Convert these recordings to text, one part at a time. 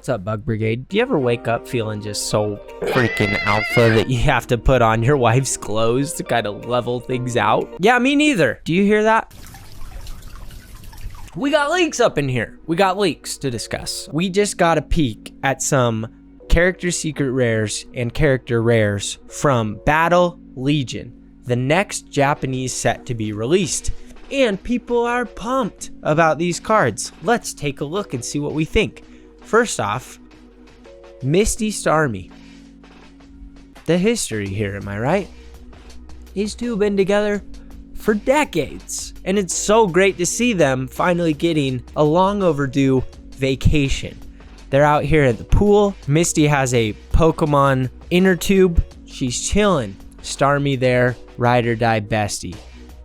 What's up, Bug Brigade? Do you ever wake up feeling just so freaking alpha that you have to put on your wife's clothes to kind of level things out? Yeah, me neither. Do you hear that? We got leaks up in here. We got leaks to discuss. We just got a peek at some character secret rares and character rares from Battle Legion, the next Japanese set to be released. And people are pumped about these cards. Let's take a look and see what we think. First off, Misty Starmie. The history here, am I right? These two have been together for decades, and it's so great to see them finally getting a long overdue vacation. They're out here at the pool. Misty has a Pokemon inner tube. She's chilling. Starmie there, ride or die bestie.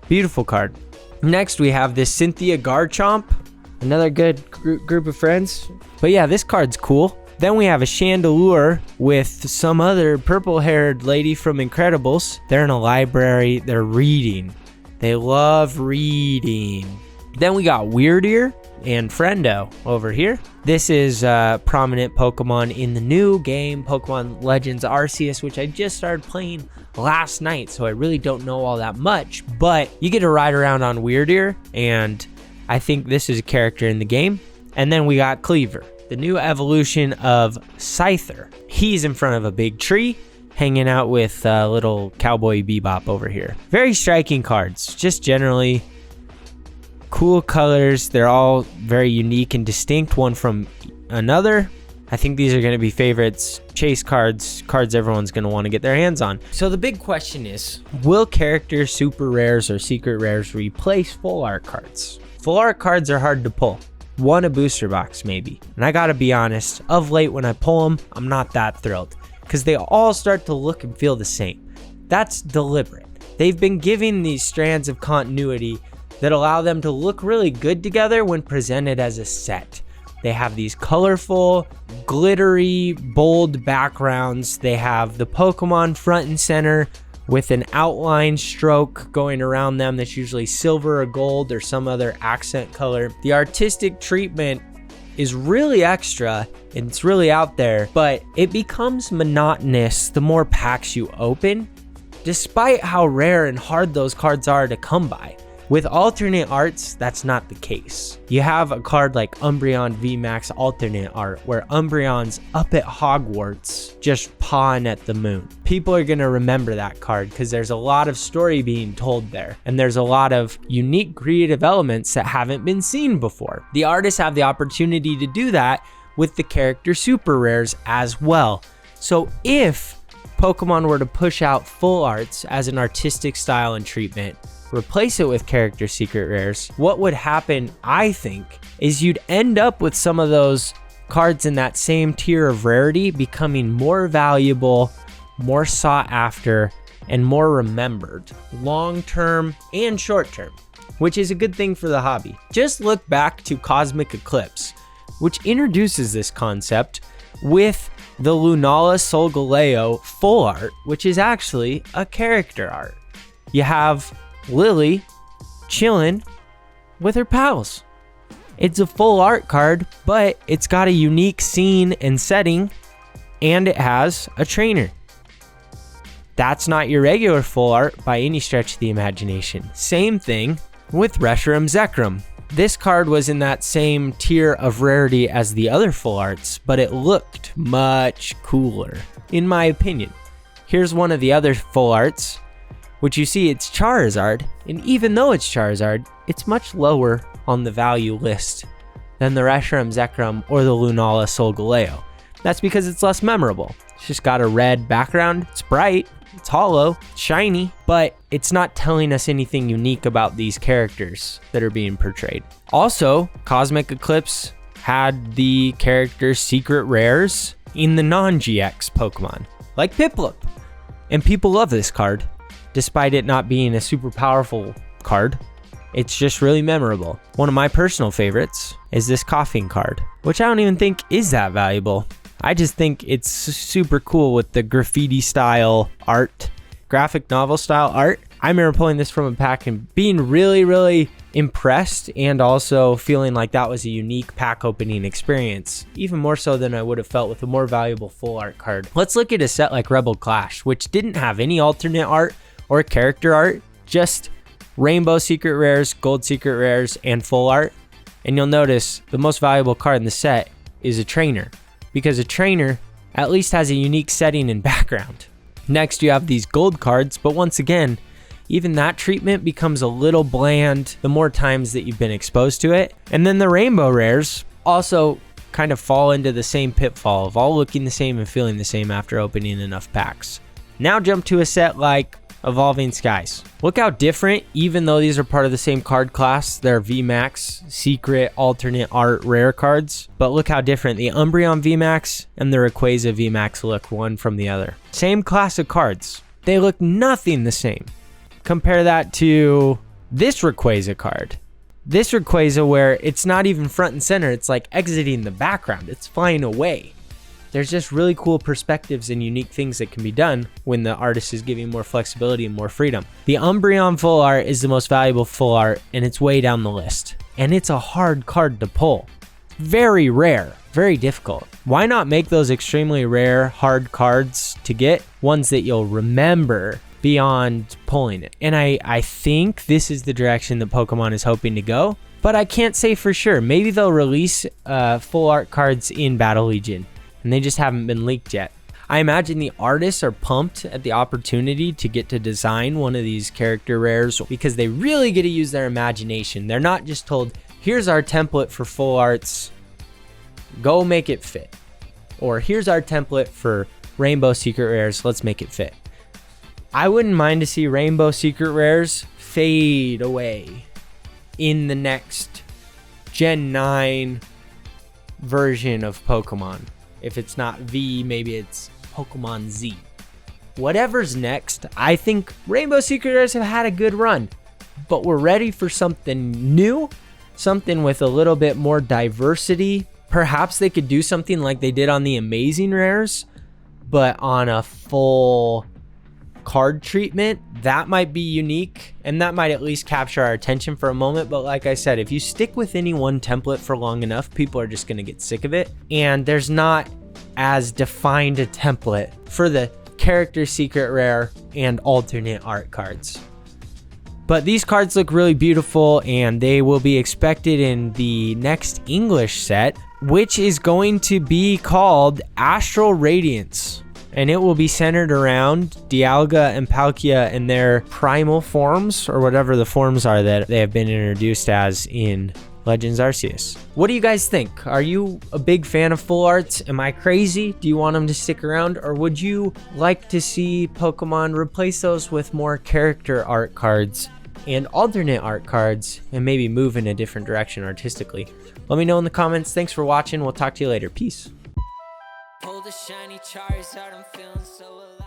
Beautiful card. Next, we have this Cynthia Garchomp, another good group of friends. But yeah, this card's cool. Then we have a Chandelure with some other purple-haired lady from Incredibles. They're in a library. They're reading. They love reading. Then we got Weirdear and Friendo over here. This is a prominent Pokemon in the new game, Pokemon Legends Arceus, which I just started playing last night, so I really don't know all that much, but you get to ride around on Weirdear, and I think this is a character in the game. And then we got Cleaver, the new evolution of Scyther. He's in front of a big tree, hanging out with little Cowboy Bebop over here. Very striking cards, just generally cool colors. They're all very unique and distinct, one from another. I think these are going to be favorites, chase cards everyone's going to want to get their hands on. So the big question is, will character super rares or secret rares replace full art cards? Full art cards are hard to pull. One a booster box maybe. And I gotta be honest, of late when I pull them, I'm not that thrilled because they all start to look and feel the same. That's deliberate. They've been giving these strands of continuity that allow them to look really good together when presented as a set. They have these colorful, glittery, bold backgrounds. They have the Pokemon front and center with an outline stroke going around them that's usually silver or gold or some other accent color. The artistic treatment is really extra and it's really out there, but it becomes monotonous the more packs you open, despite how rare and hard those cards are to come by. With alternate arts, that's not the case. You have a card like Umbreon VMAX alternate art, where Umbreon's up at Hogwarts, just pawing at the moon. People are gonna remember that card because there's a lot of story being told there, and there's a lot of unique creative elements that haven't been seen before. The artists have the opportunity to do that with the character super rares as well. So if Pokemon were to push out full arts as an artistic style and treatment, replace it with character secret rares, what would happen, I think, is you'd end up with some of those cards in that same tier of rarity becoming more valuable, more sought after, and more remembered, long-term and short-term, which is a good thing for the hobby. Just look back to Cosmic Eclipse, which introduces this concept with the Lunala Solgaleo full art, which is actually a character art. You have Lily chilling with her pals. It's a full art card, but it's got a unique scene and setting, and it has a trainer. That's not your regular full art by any stretch of the imagination. Same thing with Reshiram Zekrom. This card was in that same tier of rarity as the other full arts, but it looked much cooler, in my opinion. Here's one of the other full arts, which you see it's Charizard, and even though it's Charizard, it's much lower on the value list than the Reshiram Zekrom or the Lunala Solgaleo. That's because it's less memorable. It's just got a red background, it's bright, it's hollow, it's shiny, but it's not telling us anything unique about these characters that are being portrayed. Also, Cosmic Eclipse had the character secret rares in the non-GX Pokemon, like Piplup, and people love this card. Despite it not being a super powerful card, it's just really memorable. One of my personal favorites is this Coughing card, which I don't even think is that valuable. I just think it's super cool with the graffiti style art, graphic novel style art. I remember pulling this from a pack and being really, really impressed and also feeling like that was a unique pack opening experience, even more so than I would have felt with a more valuable full art card. Let's look at a set like Rebel Clash, which didn't have any alternate art or character art, just rainbow secret rares, gold secret rares, and full art. And you'll notice the most valuable card in the set is a trainer, because a trainer at least has a unique setting and background. Next, you have these gold cards, but once again, even that treatment becomes a little bland the more times that you've been exposed to it. And then the rainbow rares also kind of fall into the same pitfall of all looking the same and feeling the same after opening enough packs. Now jump to a set like Evolving Skies. Look how different, even though these are part of the same card class, they're VMAX, secret, alternate art, rare cards. But look how different the Umbreon VMAX and the Rayquaza VMAX look one from the other. Same class of cards. They look nothing the same. Compare that to this Rayquaza card. This Rayquaza where it's not even front and center, it's like exiting the background, it's flying away. There's just really cool perspectives and unique things that can be done when the artist is giving more flexibility and more freedom. The Umbreon full art is the most valuable full art, and it's way down the list. And it's a hard card to pull. Very rare, very difficult. Why not make those extremely rare, hard cards to get ones that you'll remember beyond pulling it? And I think this is the direction that Pokemon is hoping to go, but I can't say for sure. Maybe they'll release full art cards in Battle Legion, and they just haven't been leaked yet. I imagine the artists are pumped at the opportunity to get to design one of these character rares because they really get to use their imagination. They're not just told, here's our template for full arts, go make it fit. Or here's our template for rainbow secret rares, let's make it fit. I wouldn't mind to see rainbow secret rares fade away in the next Gen 9 version of Pokemon. If it's not V, maybe it's Pokemon Z. Whatever's next, I think rainbow secret rares have had a good run, but we're ready for something new, something with a little bit more diversity. Perhaps they could do something like they did on the Amazing Rares, but on a full card treatment. That might be unique, and that might at least capture our attention for a moment. But like I said, if you stick with any one template for long enough, people are just going to get sick of it, and there's not as defined a template for the character secret rare and alternate art cards. But these cards look really beautiful, and they will be expected in the next English set, which is going to be called Astral Radiance. And it will be centered around Dialga and Palkia and their primal forms, or whatever the forms are that they have been introduced as in Legends Arceus. What do you guys think? Are you a big fan of full arts? Am I crazy? Do you want them to stick around? Or would you like to see Pokemon replace those with more character art cards and alternate art cards and maybe move in a different direction artistically? Let me know in the comments. Thanks for watching. We'll talk to you later. Peace. Pull the shiny Charizard, I'm feeling so alive.